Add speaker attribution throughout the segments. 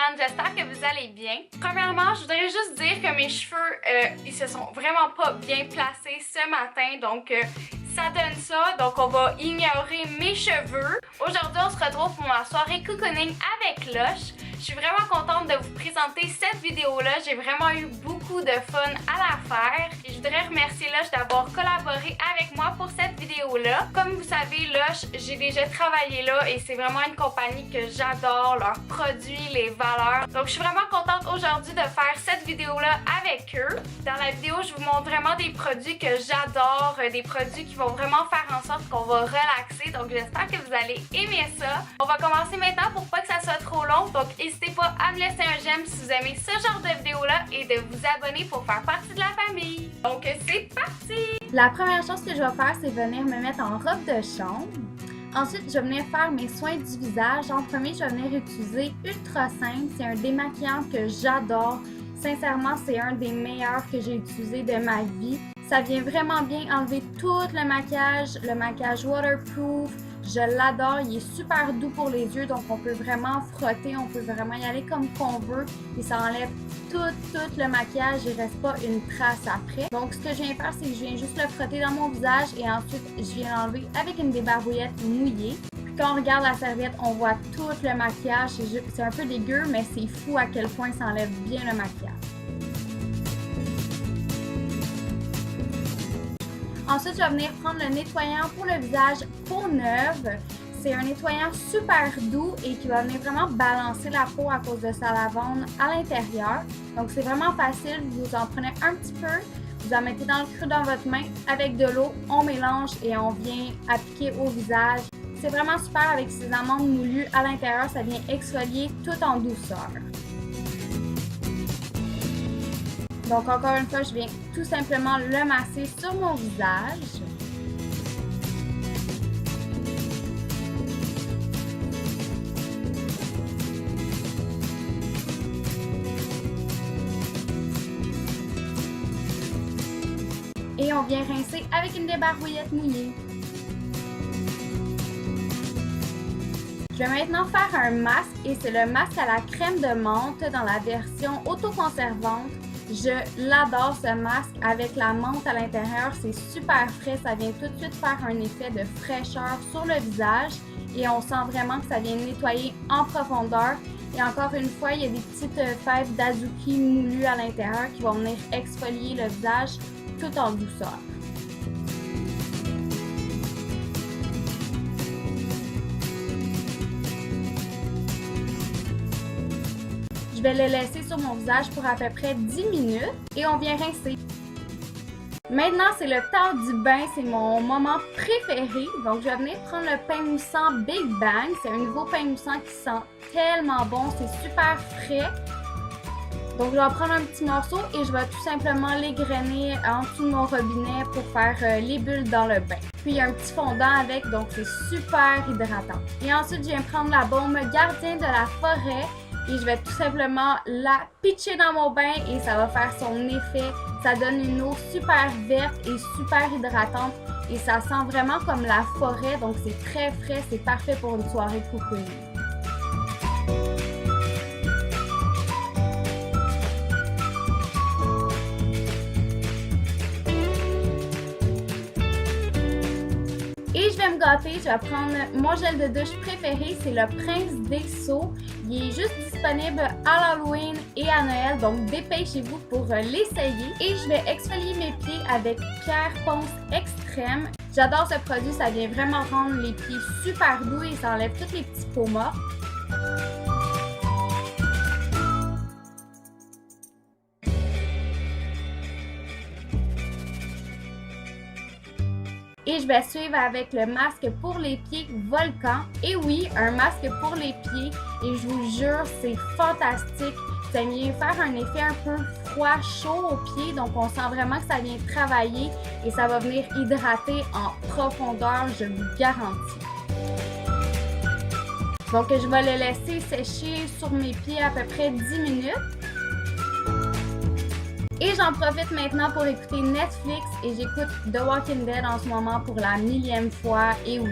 Speaker 1: everyone, j'espère que vous allez bien. Premièrement, je voudrais juste dire que mes cheveux, ils se sont vraiment pas bien placés ce matin, donc ça donne ça, donc on va ignorer mes cheveux. Aujourd'hui, on se retrouve pour ma soirée cocooning avec Lush. Je suis vraiment contente de vous présenter cette vidéo-là. J'ai vraiment eu beaucoup de fun à la faire. Et je voudrais remercier Lush d'avoir collaboré avec moi pour cette vidéo-là. Comme vous savez, Lush, j'ai déjà travaillé là et c'est vraiment une compagnie que j'adore, leurs produits, les valeurs. Donc, je suis vraiment contente aujourd'hui de faire cette vidéo-là avec eux. Dans la vidéo, je vous montre vraiment des produits que j'adore, des produits qui vont vraiment faire en sorte qu'on va relaxer. Donc, j'espère que vous allez aimer ça. On va commencer maintenant pour pas que ça soit trop long. Donc, n'hésitez pas à me laisser un j'aime si vous aimez ce genre de vidéo-là et de vous abonner pour faire partie de la famille. Donc, c'est parti!
Speaker 2: La première chose que je vais faire, c'est venir me mettre en robe de chambre. Ensuite, je vais venir faire mes soins du visage. En premier, je vais venir utiliser Ultra Simple. C'est un démaquillant que j'adore. Sincèrement, c'est un des meilleurs que j'ai utilisé de ma vie. Ça vient vraiment bien enlever tout le maquillage waterproof. Je l'adore, il est super doux pour les yeux, donc on peut vraiment frotter, on peut vraiment y aller comme qu'on veut et ça enlève tout le maquillage, il ne reste pas une trace après. Donc ce que je viens faire, c'est que je viens juste le frotter dans mon visage et ensuite je viens l'enlever avec une débarbouillette mouillée. Puis quand on regarde la serviette, on voit tout le maquillage, c'est un peu dégueu, mais c'est fou à quel point ça enlève bien le maquillage. Ensuite, je vais venir prendre le nettoyant pour le visage Peau Neuve. C'est un nettoyant super doux et qui va venir vraiment balancer la peau à cause de sa lavande à l'intérieur. Donc, c'est vraiment facile. Vous en prenez un petit peu, vous en mettez dans le creux dans votre main avec de l'eau, on mélange et on vient appliquer au visage. C'est vraiment super avec ces amandes moulues à l'intérieur. Ça vient exfolier tout en douceur. Donc, encore une fois, je viens tout simplement le masser sur mon visage. Et on vient rincer avec une débarbouillette mouillée. Je vais maintenant faire un masque et c'est le masque à la crème de menthe dans la version autoconservante. Je l'adore ce masque avec la menthe à l'intérieur, c'est super frais, ça vient tout de suite faire un effet de fraîcheur sur le visage et on sent vraiment que ça vient nettoyer en profondeur. Et encore une fois, il y a des petites fèves d'azuki moulues à l'intérieur qui vont venir exfolier le visage tout en douceur. Je vais le laisser sur mon visage pour à peu près 10 minutes et on vient rincer. Maintenant, c'est le temps du bain, c'est mon moment préféré. Donc, je vais venir prendre le pain moussant Big Bang. C'est un nouveau pain moussant qui sent tellement bon, c'est super frais. Donc, je vais prendre un petit morceau et je vais tout simplement l'égrainer en dessous de mon robinet pour faire les bulles dans le bain. Puis, il y a un petit fondant avec, donc c'est super hydratant. Et ensuite, je viens prendre la baume Gardien de la forêt. Et je vais tout simplement la pitcher dans mon bain et ça va faire son effet. Ça donne une eau super verte et super hydratante et ça sent vraiment comme la forêt. Donc c'est très frais, c'est parfait pour une soirée cocooning. Et je vais me gâter, je vais prendre mon gel de douche préféré, c'est le Prince des Sceaux. Il est juste disponible à l'Halloween et à Noël, donc dépêchez-vous pour l'essayer. Et je vais exfolier mes pieds avec Pierre Ponce Extrême. J'adore ce produit, ça vient vraiment rendre les pieds super doux et ça enlève tous les petits peaux morts. Et je vais suivre avec le masque pour les pieds Volcan. Et oui, un masque pour les pieds. Et je vous jure, c'est fantastique. Ça vient faire un effet un peu froid, chaud aux pieds. Donc, on sent vraiment que ça vient travailler et ça va venir hydrater en profondeur, je vous garantis. Donc, je vais le laisser sécher sur mes pieds à peu près 10 minutes. Et j'en profite maintenant pour écouter Netflix et j'écoute The Walking Dead en ce moment pour la 1000e fois, et oui.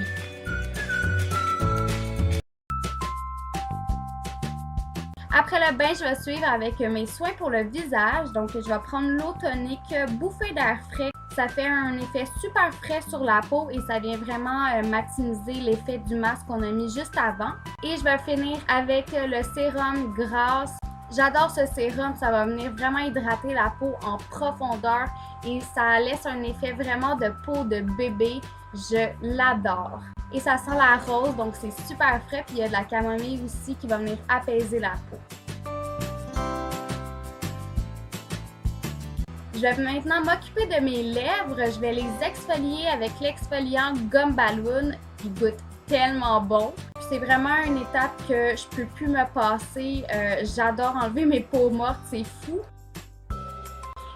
Speaker 2: Après le bain, je vais suivre avec mes soins pour le visage. Donc, je vais prendre l'eau tonique bouffée d'air frais. Ça fait un effet super frais sur la peau et ça vient vraiment maximiser l'effet du masque qu'on a mis juste avant. Et je vais finir avec le sérum Grasse. J'adore ce sérum, ça va venir vraiment hydrater la peau en profondeur et ça laisse un effet vraiment de peau de bébé. Je l'adore. Et ça sent la rose, donc c'est super frais. Puis il y a de la camomille aussi qui va venir apaiser la peau. Je vais maintenant m'occuper de mes lèvres. Je vais les exfolier avec l'exfoliant Gum Balloon. Il goûte tellement bon. Puis c'est vraiment une étape que je peux plus me passer. J'adore enlever mes peaux mortes, c'est fou.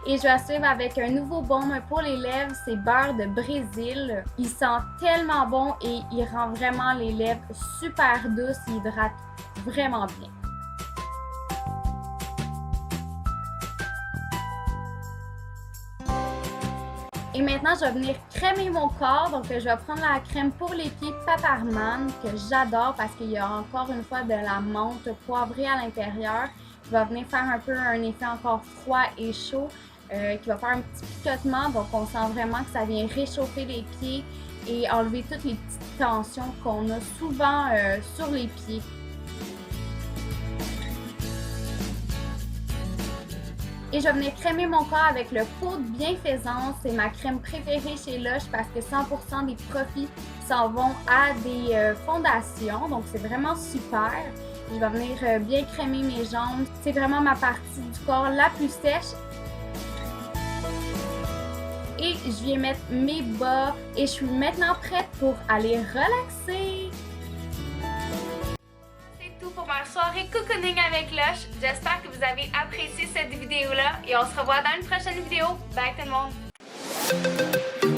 Speaker 2: Et je vais suivre avec un nouveau baume pour les lèvres, c'est Beurre de Brésil. Il sent tellement bon et il rend vraiment les lèvres super douces, il hydrate vraiment bien. Et maintenant, je vais venir crémer mon corps. Donc, je vais prendre la crème pour les pieds Paparman que j'adore parce qu'il y a encore une fois de la menthe poivrée à l'intérieur. Qui va venir faire un peu un effet encore froid et chaud. Qui va faire un petit picotement, donc on sent vraiment que ça vient réchauffer les pieds et enlever toutes les petites tensions qu'on a souvent sur les pieds. Et je vais venir crémer mon corps avec le pot de bienfaisance. C'est ma crème préférée chez Lush parce que 100% des profits s'en vont à des fondations, donc c'est vraiment super. Je vais venir bien crémer mes jambes. C'est vraiment ma partie du corps la plus sèche. Et je viens mettre mes bas et je suis maintenant prête pour aller relaxer.
Speaker 1: C'est tout pour ma soirée cocooning avec Lush. J'espère que vous avez apprécié cette vidéo-là et on se revoit dans une prochaine vidéo. Bye tout le monde!